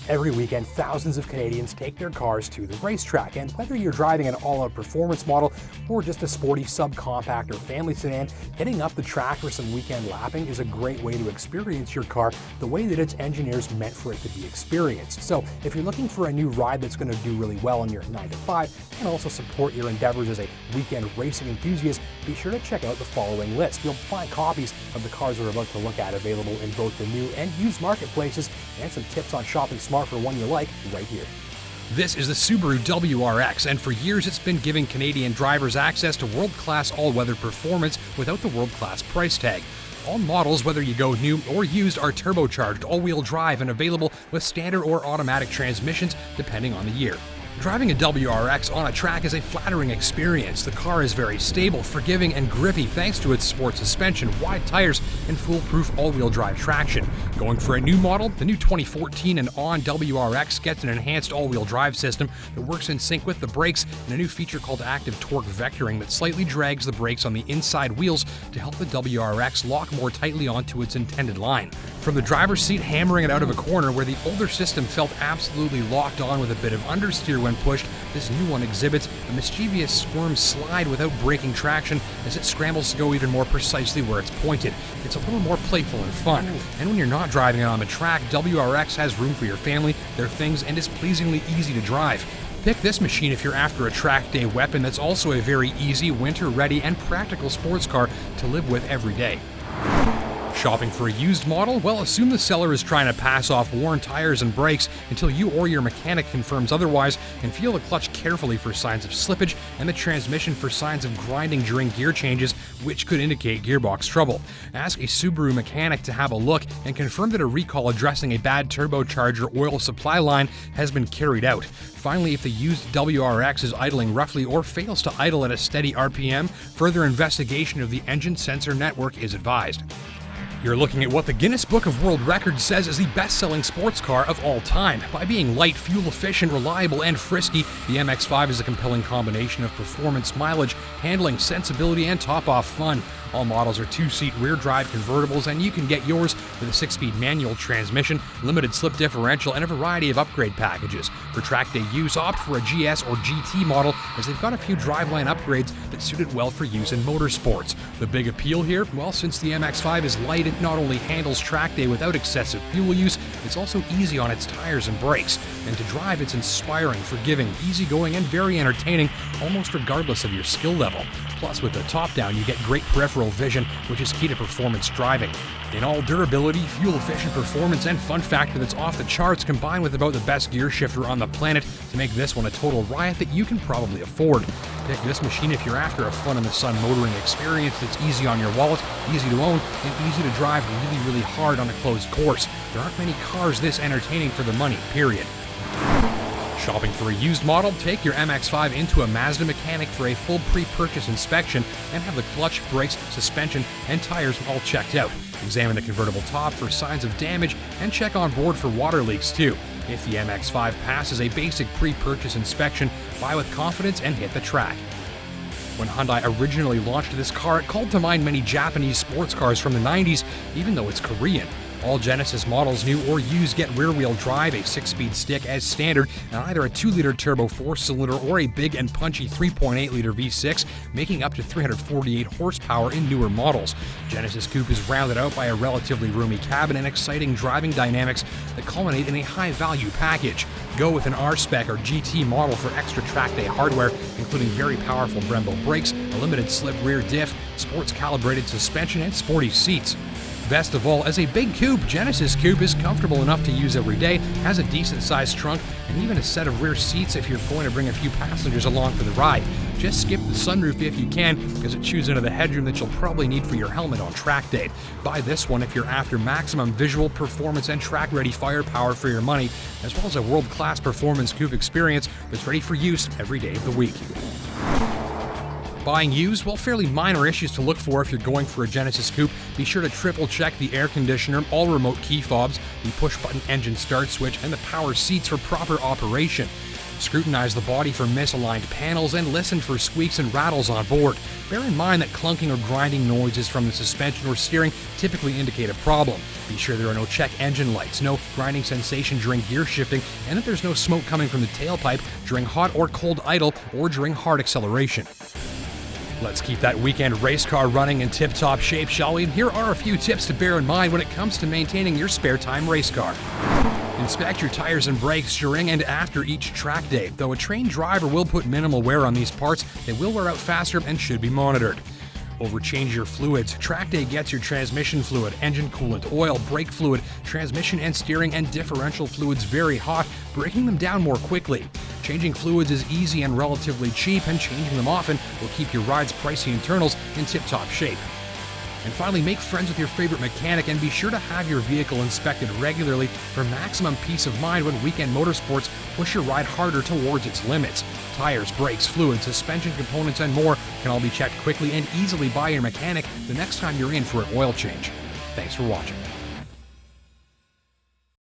Every weekend, thousands of Canadians take their cars to the racetrack, and whether you're driving an all-out performance model or just a sporty subcompact or family sedan, hitting up the track for some weekend lapping is a great way to experience your car the way that its engineers meant for it to be experienced. So if you're looking for a new ride that's going to do really well in your 9-to-5 and also support your endeavors as a weekend racing enthusiast, be sure to check out the following list. You'll find copies of the cars we're about to look at available in both the new and used marketplaces, and some tips on shopping smart for one you like right here. This is the Subaru WRX, and for years it's been giving Canadian drivers access to world-class all-weather performance without the world-class price tag. All models, whether you go new or used, are turbocharged, all-wheel drive, and available with standard or automatic transmissions depending on the year. Driving a WRX on a track is a flattering experience. The car is very stable, forgiving, and grippy thanks to its sport suspension, wide tires, and foolproof all-wheel drive traction. Going for a new model, the new 2014 and on WRX gets an enhanced all-wheel drive system that works in sync with the brakes and a new feature called active torque vectoring that slightly drags the brakes on the inside wheels to help the WRX lock more tightly onto its intended line. From the driver's seat, hammering it out of a corner where the older system felt absolutely locked on with a bit of understeer when pushed, this new one exhibits a mischievous squirm slide without breaking traction as it scrambles to go even more precisely where it's pointed. It's a little more playful and fun. And when you're not driving it on the track, WRX has room for your family, their things, and is pleasingly easy to drive. Pick this machine if you're after a track day weapon that's also a very easy, winter-ready, and practical sports car to live with every day. Shopping for a used model? Well, assume the seller is trying to pass off worn tires and brakes until you or your mechanic confirms otherwise, and feel the clutch carefully for signs of slippage and the transmission for signs of grinding during gear changes, which could indicate gearbox trouble. Ask a Subaru mechanic to have a look and confirm that a recall addressing a bad turbocharger oil supply line has been carried out. Finally, if the used WRX is idling roughly or fails to idle at a steady RPM, further investigation of the engine sensor network is advised. You're looking at what the Guinness Book of World Records says is the best-selling sports car of all time. By being light, fuel-efficient, reliable, and frisky, the MX-5 is a compelling combination of performance, mileage, handling, sensibility, and top-off fun. All models are two-seat rear-drive convertibles, and you can get yours with a 6-speed manual transmission, limited slip differential, and a variety of upgrade packages. For track day use, opt for a GS or GT model, as they've got a few driveline upgrades that suit it well for use in motorsports. The big appeal here? Well, since the MX-5 is light, it not only handles track day without excessive fuel use, it's also easy on its tires and brakes. And to drive, it's inspiring, forgiving, easygoing, and very entertaining, almost regardless of your skill level. Plus, with the top-down, you get great peripheral vision, which is key to performance driving. In all durability, fuel-efficient performance, and fun factor that's off the charts, combined with about the best gear shifter on the planet to make this one a total riot that you can probably afford. Pick this machine if you're after a fun-in-the-sun motoring experience that's easy on your wallet, easy to own, and easy to drive really hard on a closed course. There aren't many cars this entertaining for the money, period. Shopping for a used model? Take your MX-5 into a Mazda mechanic for a full pre-purchase inspection and have the clutch, brakes, suspension, and tires all checked out. Examine the convertible top for signs of damage and check on board for water leaks too. If the MX-5 passes a basic pre-purchase inspection, buy with confidence and hit the track. When Hyundai originally launched this car, it called to mind many Japanese sports cars from the 90s, even though it's Korean. All Genesis models, new or used, get rear-wheel drive, a 6-speed stick as standard, and either a 2-liter turbo 4-cylinder or a big and punchy 3.8-liter V6, making up to 348 horsepower in newer models. Genesis Coupe is rounded out by a relatively roomy cabin and exciting driving dynamics that culminate in a high-value package. Go with an R-Spec or GT model for extra track day hardware, including very powerful Brembo brakes, a limited slip rear diff, sports-calibrated suspension, and sporty seats. Best of all, as a big coupe, Genesis Coupe is comfortable enough to use every day, has a decent-sized trunk, and even a set of rear seats if you're going to bring a few passengers along for the ride. Just skip the sunroof if you can, because it chews into the headroom that you'll probably need for your helmet on track day. Buy this one if you're after maximum visual, performance, and track-ready firepower for your money, as well as a world-class performance coupe experience that's ready for use every day of the week. Buying used? Well, fairly minor issues to look for if you're going for a Genesis Coupe. Be sure to triple check the air conditioner, all remote key fobs, the push-button engine start switch, and the power seats for proper operation. Scrutinize the body for misaligned panels and listen for squeaks and rattles on board. Bear in mind that clunking or grinding noises from the suspension or steering typically indicate a problem. Be sure there are no check engine lights, no grinding sensation during gear shifting, and that there's no smoke coming from the tailpipe during hot or cold idle or during hard acceleration. Let's keep that weekend race car running in tip-top shape, shall we? And here are a few tips to bear in mind when it comes to maintaining your spare time race car. Inspect your tires and brakes during and after each track day. Though a trained driver will put minimal wear on these parts, they will wear out faster and should be monitored. Overchange your fluids. Track day gets your transmission fluid, engine coolant, oil, brake fluid, transmission and steering and differential fluids very hot, breaking them down more quickly. Changing fluids is easy and relatively cheap, and changing them often will keep your ride's pricey internals in tip-top shape. And finally, make friends with your favorite mechanic and be sure to have your vehicle inspected regularly for maximum peace of mind when weekend motorsports push your ride harder towards its limits. Tires, brakes, fluids, suspension components, and more can all be checked quickly and easily by your mechanic the next time you're in for an oil change. Thanks for watching.